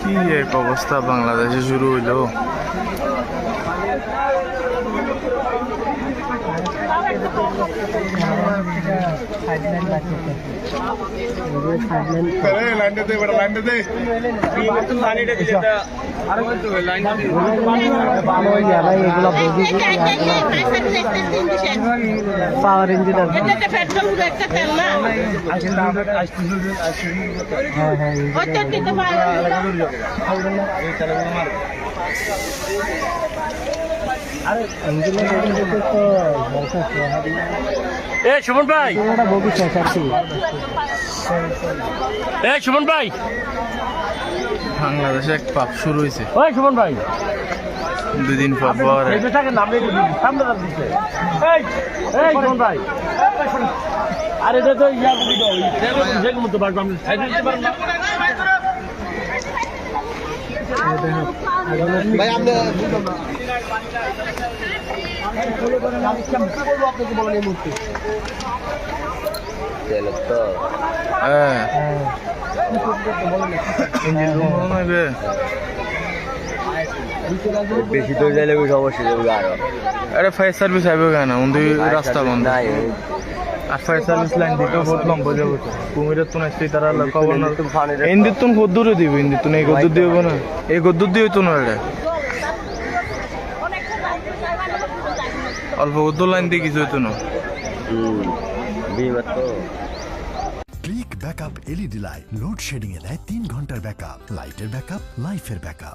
কি এক অবস্থা বাংলাদেশে শুরু হইলো। পাওয়ার ইঞ্জিন সুমন ভাই, সুমন ভাই, বাংলাদেশে এক পাপ শুরু হয়েছে ওই সুমন ভাই, 2 দিন পর সুমন ভাই, আরে এটা তো যেগুলো মতো বাড়বো আমি ভাই আপনি হ্যাঁ ইঞ্জিন রুম হবে বেশি দূর যাইলে সমস্যা যাবে আরো। আরে ফায়ার সার্ভিস আইবে কেন উন্দি রাস্তা বন্ধ নাই আর ফায়ার সার্ভিস লাইন দিতেও বহুত লম্বা যাবে কুমিরের তো নাচতে তারা খবর না ইন্দির তুন কদ্দূরে দিব ইন্দির তুন এই গদ্দূর দিব না এই গদ্দূর দিয়ে তো না এটা অল্প গদ্দূর লাইন দিয়ে কিছু হইতো না বিমার তো click backup LED light load shedding এ দেয় 3 ঘন্টার ব্যাকআপ লাইটের ব্যাকআপ লাইফের ব্যাকআপ।